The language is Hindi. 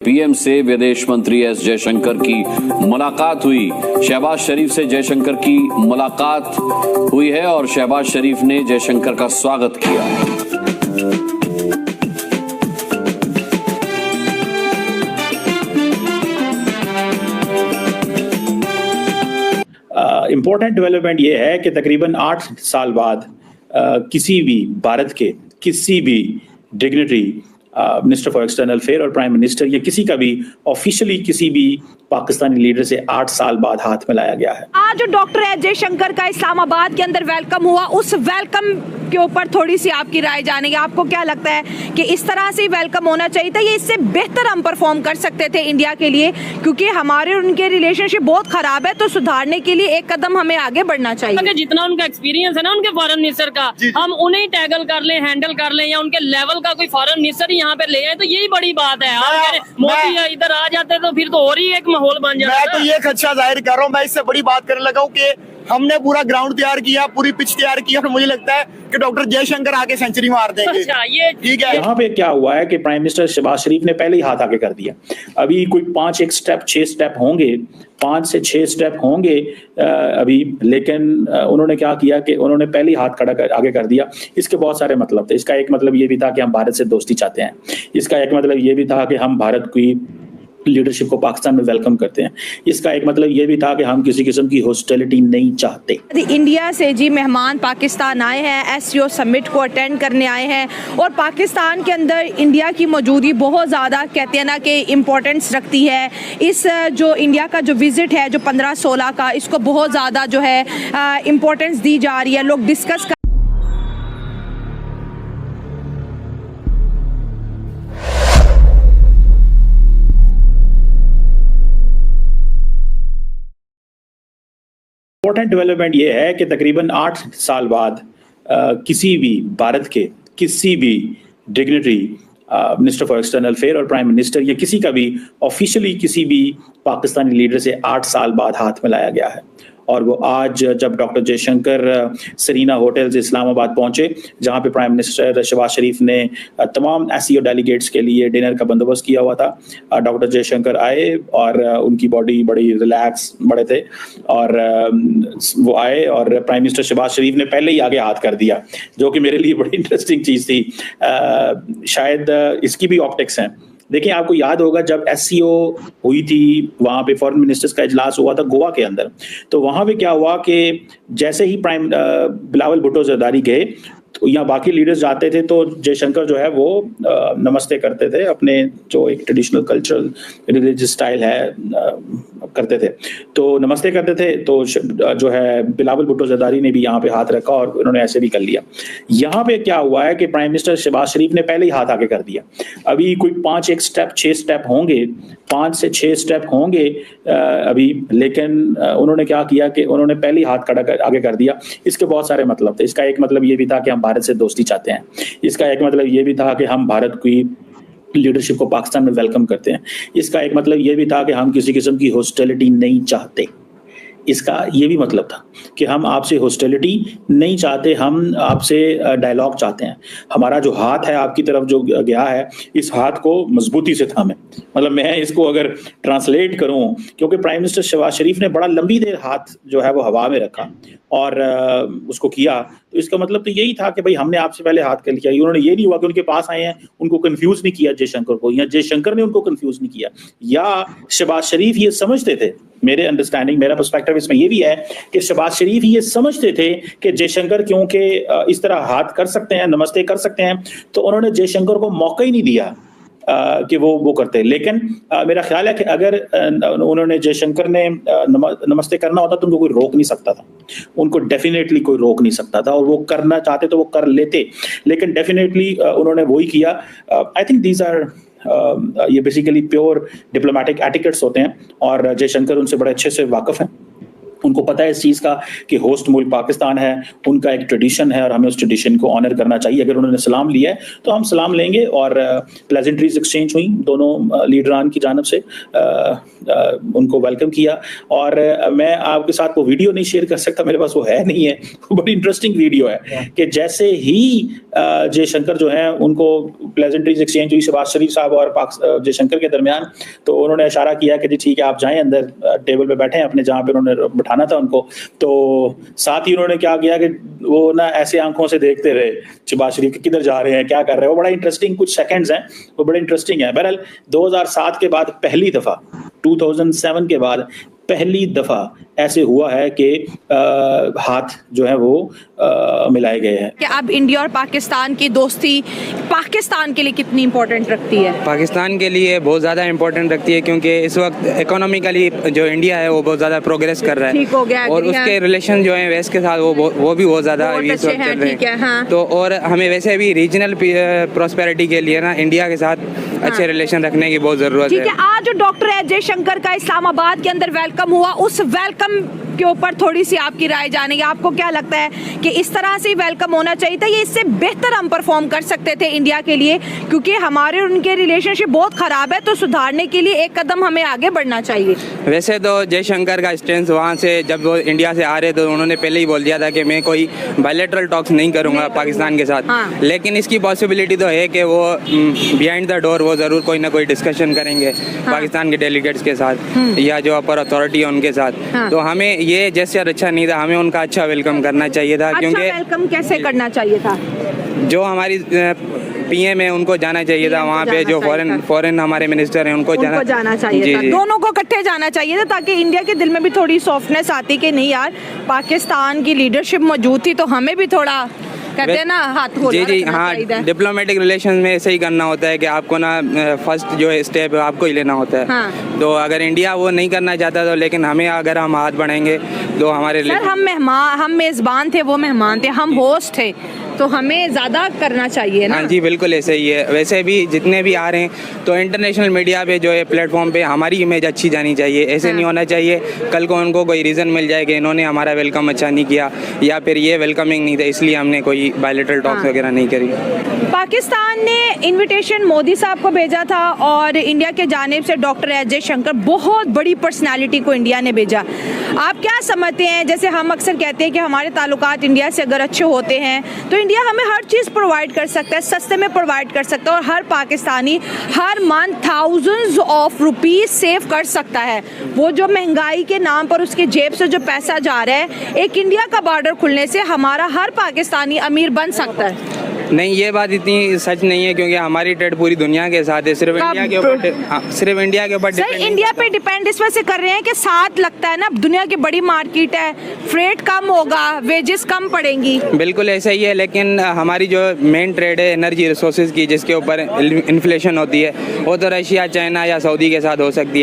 पीएम से विदेश मंत्री एस जयशंकर की मुलाकात हुई। शहबाज शरीफ से जयशंकर की मुलाकात हुई है और शहबाज शरीफ ने जयशंकर का स्वागत किया। इम्पोर्टेंट डेवलपमेंट ये है कि तकरीबन 8 साल बाद किसी भी भारत के किसी भी dignitary minister for external affair और प्राइम मिनिस्टर या किसी का भी ऑफिशियली किसी भी पाकिस्तानी लीडर से 8 साल बाद हाथ मिलाया गया है। आज जो डॉक्टर एस जयशंकर का इस्लामाबाद के अंदर वेलकम हुआ, उस वेलकम के ऊपर थोड़ी सी आपकी राय जानेंगे। आपको क्या लगता है कि इस तरह से वेलकम होना चाहिए था या इससे बेहतर हम परफॉर्म कर सकते थे इंडिया के लिए, क्योंकि हमारे और उनके रिलेशनशिप बहुत खराब है, तो सुधारने के लिए एक कदम हमें आगे बढ़ना चाहिए। जितना उनका एक्सपीरियंस है ना उनके फॉरेन मिनिस्टर का, हम उन्हें टैगल कर लें, हैंडल कर लें, या उनके लेवल का कोई फॉरेन मिनिस्टर यहाँ पे ले आए, तो यही बड़ी बात है। मोदी इधर आ जाते तो फिर तो और ही एक माहौल बन जाता। मैं तो ये खदशा जाहिर कर रहा हूँ, मैं इससे बड़ी बात करने लगा हूँ कि हमने पूरा ग्राउंड तैयार किया, पूरी पिच तैयार की, और मुझे लगता है कि डॉक्टर जयशंकर आगे सेंचुरी मार देंगे। अच्छा, ये ठीक है। यहाँ पे क्या हुआ है कि प्राइम मिनिस्टर शहबाज शरीफ ने पहले ही हाथ आगे कर दिया। अभी कोई 6 स्टेप होंगे, 5 से 6 स्टेप होंगे अभी, लेकिन उन्होंने क्या किया कि उन्होंने पहले ही हाथ आगे कर दिया। इसके बहुत सारे मतलब थे। इसका एक मतलब ये भी था कि हम भारत से दोस्ती चाहते हैं। इसका एक मतलब ये भी था कि हम भारत की लीडरशिप को पाकिस्तान में वेलकम करते हैं। इसका एक मतलब ये भी था कि हम किसी किस्म की हॉस्टिलिटी नहीं चाहते। इंडिया से जी मेहमान पाकिस्तान आए हैं, एससीओ समिट को अटेंड करने आए हैं, और पाकिस्तान के अंदर इंडिया की मौजूदगी बहुत ज़्यादा कहते हैं ना कि इम्पोर्टेंस रखती है। इस जो इंडिया का जो विजिट है जो 15-16 का, इसको बहुत ज़्यादा जो है इम्पोर्टेंस दी जा रही है। लोग डिस्कस इम्पोर्टेंट डेवलपमेंट ये है कि तकरीबन 8 साल बाद किसी भी भारत के किसी भी dignitary minister for external affair और प्राइम मिनिस्टर या किसी का भी ऑफिशियली किसी भी पाकिस्तानी लीडर से 8 साल बाद हाथ मिलाया गया है। और वो आज जब डॉक्टर जयशंकर सरीना होटल से इस्लामाबाद पहुंचे, जहां पे प्राइम मिनिस्टर शहबाज शरीफ ने तमाम एससीओ डेलीगेट्स के लिए डिनर का बंदोबस्त किया हुआ था। डॉक्टर जयशंकर आए और उनकी बॉडी बड़ी रिलैक्स बड़े थे, और वो आए और प्राइम मिनिस्टर शहबाज शरीफ ने पहले ही आगे हाथ कर दिया, जो कि मेरे लिए बड़ी इंटरेस्टिंग चीज़ थी। शायद इसकी भी ऑप्टिक्स हैं। देखिए, आपको याद होगा जब एससीओ हुई थी, वहाँ पे फॉरेन मिनिस्टर्स का इजलास हुआ था गोवा के अंदर, तो वहाँ पे क्या हुआ कि जैसे ही प्राइम बिलावल भुट्टो जरदारी गए, तो यहाँ बाकी लीडर्स जाते थे तो जयशंकर जो है वो नमस्ते करते थे, अपने जो एक ट्रेडिशनल कल्चरल रिलीजियस स्टाइल है करते थे, तो नमस्ते करते थे। तो जो है बिलावल भुट्टो जरदारी ने भी यहाँ पे हाथ रखा और उन्होंने ऐसे भी कर लिया। यहाँ पे क्या हुआ है कि प्राइम मिनिस्टर शहबाज शरीफ ने पहले ही हाथ आगे कर दिया। अभी कोई 6 स्टेप होंगे, 5 से 6 स्टेप होंगे अभी, लेकिन उन्होंने क्या किया कि उन्होंने पहले ही हाथ आगे कर दिया। इसके बहुत सारे मतलब थे। इसका एक मतलब ये भी था कि हम भारत से दोस्ती चाहते हैं। इसका एक मतलब ये भी था कि हम भारत की लीडरशिप को पाकिस्तान में वेलकम करते हैं। इसका एक मतलब ये भी था कि हम किसी किस्म की हॉस्टिलिटी नहीं चाहते। इसका ये भी मतलब था कि हम आपसे हॉस्टिलिटी नहीं चाहते, हम आपसे डायलॉग चाहते हैं। हमारा जो हाथ है आपकी तरफ जो गया है, इस हाथ को मजबूती से थामें। मतलब मैं इसको अगर ट्रांसलेट करूं, क्योंकि प्राइम मिनिस्टर शहबाज शरीफ ने बड़ा लंबी देर हाथ जो है वो हवा में रखा और उसको किया, तो इसका मतलब तो यही था कि भाई हमने आपसे पहले हाथ कर लिया। उन्होंने ये नहीं हुआ कि उनके पास आए हैं, उनको कंफ्यूज नहीं किया जयशंकर को, या जयशंकर ने उनको कंफ्यूज नहीं किया, या शहबाज शरीफ ये समझते थे। मेरे अंडरस्टैंडिंग, मेरा पर्सपेक्टिव इसमें ये भी है कि शहबाज शरीफ ये समझते थे कि जयशंकर क्योंकि इस तरह हाथ कर सकते हैं, नमस्ते कर सकते हैं, तो उन्होंने जयशंकर को मौका ही नहीं दिया कि वो करते। लेकिन मेरा ख्याल है कि अगर उन्होंने जयशंकर ने नमस्ते करना होता तो उनको कोई रोक नहीं सकता था। उनको डेफिनेटली कोई रोक नहीं सकता था, और वो करना चाहते तो वो कर लेते, लेकिन डेफिनेटली उन्होंने वही किया। आई थिंक दीज आर ये बेसिकली प्योर डिप्लोमेटिक एटिकेट्स होते हैं, और जयशंकर उनसे बड़े अच्छे से वाकिफ हैं। उनको पता है इस चीज़ का कि होस्ट मुल्क पाकिस्तान है, उनका एक ट्रेडिशन है और हमें उस ट्रेडिशन को ऑनर करना चाहिए। अगर उन्होंने सलाम लिया है तो हम सलाम लेंगे। और प्लेजेंट्रीज एक्सचेंज हुई दोनों लीडरान की जानब से, उनको वेलकम किया। और मैं आपके साथ वो वीडियो नहीं शेयर कर सकता, मेरे पास वो है नहीं है, बड़ी इंटरेस्टिंग वीडियो है कि जैसे ही जयशंकर जो है उनको प्लेजेंट्रीज एक्सचेंज हुई शहबाज शरीफ साहब और जयशंकर के दरमियान, तो उन्होंने इशारा किया कि जी ठीक है आप जाएं अंदर, टेबल पे बैठे हैं अपने जहाँ पे उन्होंने बैठाना था उनको। तो साथ ही उन्होंने क्या किया कि वो ना ऐसे आंखों से देखते रहे शहबाज शरीफ किधर जा रहे हैं, क्या कर रहे हैं। वो बड़ा इंटरेस्टिंग कुछ सेकंड्स हैं, वो बड़े इंटरेस्टिंग है। बहरहाल 2007 के बाद पहली दफा, 2007 के बाद पहली दफा ऐसे हुआ है कि हाथ जो है वो मिलाए गए हैं। कि अब इंडिया और पाकिस्तान की दोस्ती पाकिस्तान के लिए कितनी इंपॉर्टेंट रखती है? पाकिस्तान के लिए बहुत ज़्यादा इंपॉर्टेंट रखती है, क्योंकि इस वक्त इकोनॉमिकली जो इंडिया है वो बहुत ज़्यादा प्रोग्रेस कर रहा है। ठीक हो गया, और उसके रिलेशन जो है वेस्ट के साथ वो भी बहुत ज़्यादा इस वक्त चल रहे हैं। हाँ। तो और हमें वैसे भी रीजनल प्रॉस्पेरिटी के लिए ना इंडिया के साथ अच्छे रिलेशन रखने की बहुत ज़रूरत है। ठीक है, आज जो डॉक्टर एस जयशंकर का इस्लामाबाद के अंदर वेलकम हुआ, उस वेलकम के ऊपर थोड़ी सी आपकी राय जानेंगे। आपको क्या लगता है कि इस तरह से वेलकम होना चाहिए था, ये इससे बेहतर हम परफॉर्म कर सकते थे इंडिया के लिए? क्योंकि हमारे और उनके रिलेशनशिप बहुत खराब है, तो सुधारने के लिए एक कदम हमें आगे बढ़ना चाहिए। वैसे तो जयशंकर का स्टैंड वहाँ से जब वो इंडिया से आ रहे तो उन्होंने पहले ही बोल दिया था कि मैं कोई बायलैटरल टॉक्स नहीं करूँगा पाकिस्तान के साथ। हाँ। लेकिन इसकी पॉसिबिलिटी तो है कि वो बिहाइंड द डोर वो ज़रूर कोई ना कोई डिस्कशन करेंगे पाकिस्तान के डेलीगेट्स के साथ या जो अपर अथॉरिटी है उनके साथ। तो हमें ये जेस्चर अच्छा नहीं था, हमें उनका अच्छा वेलकम करना चाहिए था। क्योंकि वेलकम कैसे करना चाहिए था? जो हमारी पीएम है उनको जाना चाहिए था वहाँ पे, जो फॉरेन हमारे मिनिस्टर हैं उनको जाना चाहिए था। दोनों को इकट्ठे जाना चाहिए था, ताकि इंडिया के दिल में भी थोड़ी सॉफ्टनेस आती कि नहीं यार, पाकिस्तान की लीडरशिप मौजूद थी तो हमें भी थोड़ा कहते हैं ना हाथ खोलना जी हाँ, डिप्लोमेटिक रिलेशन में ऐसे ही करना होता है कि आपको ना फर्स्ट जो स्टेप है आपको ही लेना होता है। हाँ। तो अगर इंडिया वो नहीं करना चाहता तो, लेकिन हमें अगर हम हाथ बढ़ाएंगे तो हमारे सर हम मेजबान थे, वो मेहमान थे, हम होस्ट थे, तो हमें ज़्यादा करना चाहिए ना। हाँ जी बिल्कुल ऐसे ही है। वैसे भी जितने भी आ रहे हैं तो इंटरनेशनल मीडिया पे जो है प्लेटफॉर्म पे हमारी इमेज अच्छी जानी चाहिए। ऐसे नहीं होना चाहिए कल को उनको कोई रीज़न मिल जाए कि इन्होंने हमारा वेलकम अच्छा नहीं किया या फिर ये वेलकमिंग नहीं था इसलिए हमने कोई बायलैटरल टॉक्स वगैरह नहीं करी। पाकिस्तान ने इन्विटेशन मोदी साहब को भेजा था और इंडिया के जानिब से डॉक्टर एस जयशंकर, बहुत बड़ी पर्सनालिटी को इंडिया ने भेजा। आप क्या समझते हैं, जैसे हम अक्सर कहते हैं कि हमारे ताल्लुकात इंडिया से अगर अच्छे होते हैं तो इंडिया हमें हर चीज़ प्रोवाइड कर सकता है, सस्ते में प्रोवाइड कर सकता है और हर पाकिस्तानी हर month thousands of rupees save कर सकता है। वो जो महंगाई के नाम पर उसके जेब से जो पैसा जा रहा है, एक इंडिया का बॉर्डर खुलने से हमारा हर पाकिस्तानी अमीर बन सकता है। नहीं, ये बात इतनी सच नहीं है, क्योंकि हमारी ट्रेड पूरी दुनिया के साथ है, सिर्फ इंडिया के ऊपर सिर्फ इंडिया के ऊपर सर इंडिया पे डिपेंड इस वजह से कर रहे हैं कि साथ लगता है ना, दुनिया की बड़ी मार्केट है, फ्रेट कम होगा, वेजेस कम पड़ेंगी। बिल्कुल ऐसा ही है, लेकिन हमारी जो मेन ट्रेड है एनर्जी रिसोर्सेज की, जिसके ऊपर इन्फ्लेशन होती है, वो तो रशिया, चाइना या सऊदी के साथ हो सकती है।